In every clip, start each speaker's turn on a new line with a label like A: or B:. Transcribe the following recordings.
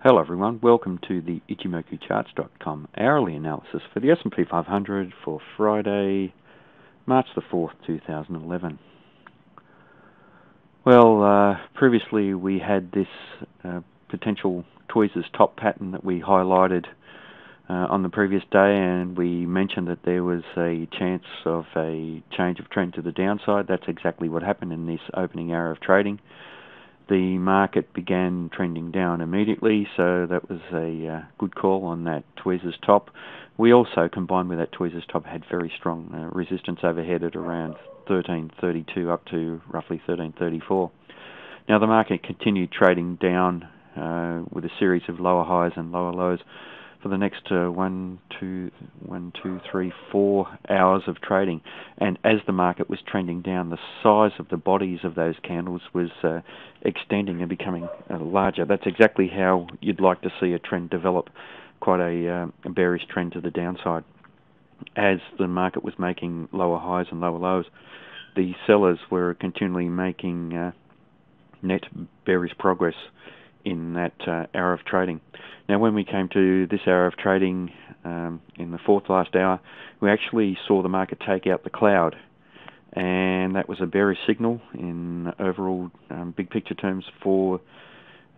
A: Hello everyone, welcome to the IchimokuCharts.com hourly analysis for the SP 500 for Friday, March the 4th, 2011. Well, previously we had this potential tweezers top pattern that we highlighted on the previous day, and we mentioned that there was a chance of a change of trend to the downside. That's exactly what happened in this opening hour of trading. The market began trending down immediately, so that was a good call on that tweezers top. We also, combined with that tweezers top, had very strong resistance overhead at around 1332 up to roughly 1334. Now the market continued trading down with a series of lower highs and lower lows for the next 4 hours of trading. And as the market was trending down, the size of the bodies of those candles was extending and becoming larger. That's exactly how you'd like to see a trend develop, quite a bearish trend to the downside. As the market was making lower highs and lower lows, the sellers were continually making net bearish progress in that hour of trading. Now when we came to this hour of trading in the fourth last hour, we actually saw the market take out the cloud, and that was a bearish signal in overall big picture terms for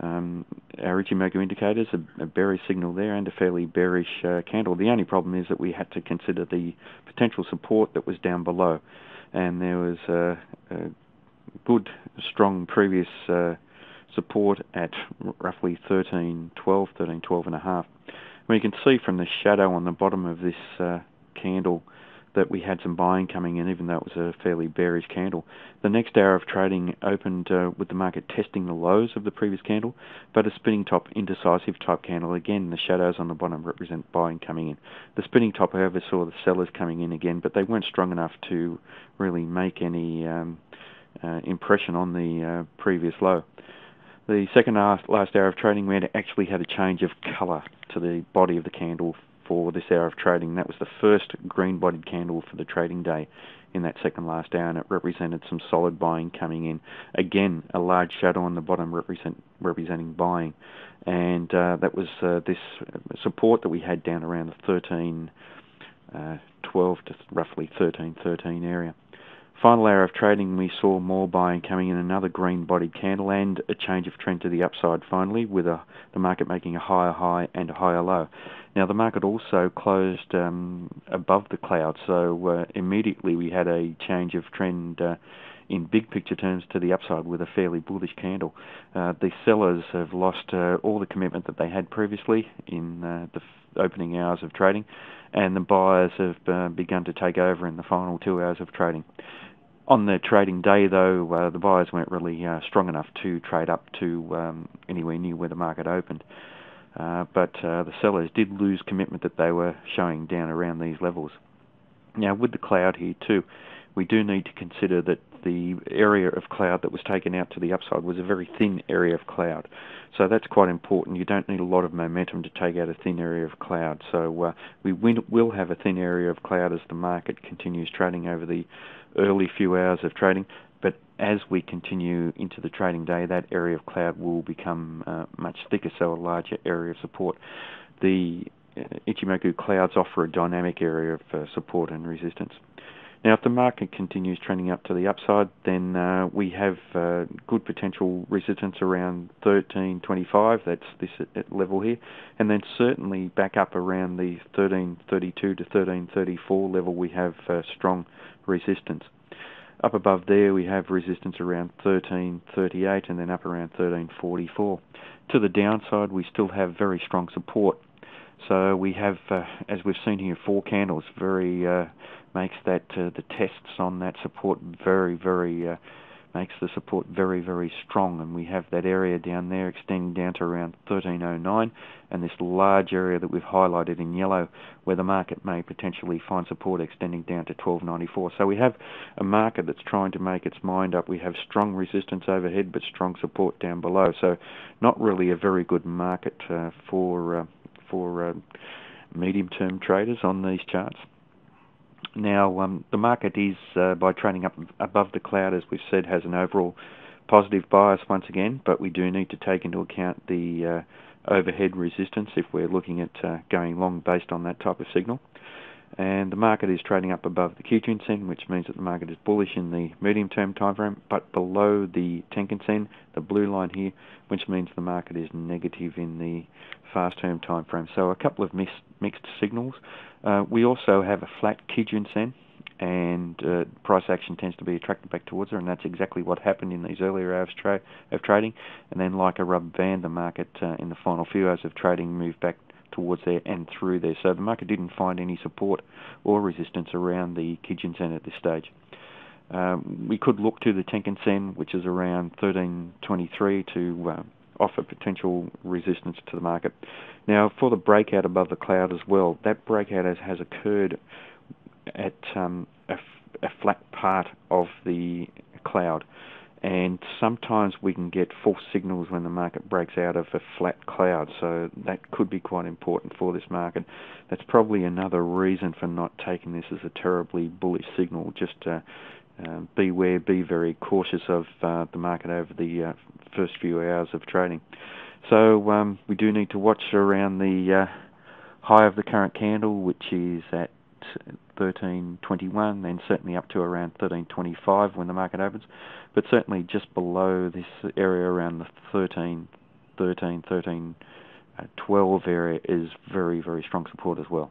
A: our Ichimoku indicators, a bearish signal there and a fairly bearish candle. The only problem is that we had to consider the potential support that was down below, and there was a good strong previous support at roughly 1312 and a half. Well, you can see from the shadow on the bottom of this candle that we had some buying coming in, even though it was a fairly bearish candle. The next hour of trading opened with the market testing the lows of the previous candle, but a spinning top indecisive type candle. Again, the shadows on the bottom represent buying coming in. The spinning top, however, saw the sellers coming in again, but they weren't strong enough to really make any impression on the previous low. The second last hour of trading, we actually had a change of colour to the body of the candle for this hour of trading. That was the first green-bodied candle for the trading day in that second last hour, and it represented some solid buying coming in. Again, a large shadow on the bottom representing buying, and that was this support that we had down around the 1312 to roughly 1313 area. Final hour of trading, we saw more buying coming in, another green-bodied candle, and a change of trend to the upside finally, with the market making a higher high and a higher low. Now the market also closed above the cloud, so immediately we had a change of trend in big picture terms to the upside with a fairly bullish candle. The sellers have lost all the commitment that they had previously in the opening hours of trading, and the buyers have begun to take over in the final 2 hours of trading. On the trading day, though, the buyers weren't really strong enough to trade up to anywhere near where the market opened. But the sellers did lose commitment that they were showing down around these levels. Now, with the cloud here too, we do need to consider that the area of cloud that was taken out to the upside was a very thin area of cloud. So that's quite important. You don't need a lot of momentum to take out a thin area of cloud. So we will have a thin area of cloud as the market continues trading over the early few hours of trading. But as we continue into the trading day, that area of cloud will become much thicker, so a larger area of support. The Ichimoku clouds offer a dynamic area of support and resistance. Now, if the market continues trending up to the upside, then we have good potential resistance around 1325, that's this level here, and then certainly back up around the 1332 to 1334 level we have strong resistance. Up above there we have resistance around 1338 and then up around 1344. To the downside we still have very strong support. So we have, as we've seen here, 4 candles. Very makes that the tests on that support makes the support very strong, and we have that area down there extending down to around 1309, and this large area that we've highlighted in yellow, where the market may potentially find support extending down to 1294. So we have a market that's trying to make its mind up. We have strong resistance overhead, but strong support down below. So not really a very good market for medium-term traders on these charts. Now, the market is, by trading up above the cloud, as we've said, has an overall positive bias once again, but we do need to take into account the overhead resistance if we're looking at going long based on that type of signal. And the market is trading up above the Kijun-sen, which means that the market is bullish in the medium-term time frame, but below the Tenkan-sen, the blue line here, which means the market is negative in the fast-term time frame. So a couple of mixed signals. We also have a flat Kijun-sen, and price action tends to be attracted back towards her, and that's exactly what happened in these earlier hours of trading. And then, like a rubber band, the market in the final few hours of trading moved back towards there and through there. So the market didn't find any support or resistance around the Kijun-sen at this stage. We could look to the Tenkan-sen, which is around 1323, to offer potential resistance to the market. Now, for the breakout above the cloud as well, that breakout has occurred at a flat part of the cloud. And sometimes we can get false signals when the market breaks out of a flat cloud, so that could be quite important for this market. That's probably another reason for not taking this as a terribly bullish signal. Just beware, be very cautious of the market over the first few hours of trading. So we do need to watch around the high of the current candle, which is at 1321, then certainly up to around 1325 when the market opens, but certainly just below this area around the 1312 area is very, very strong support as well.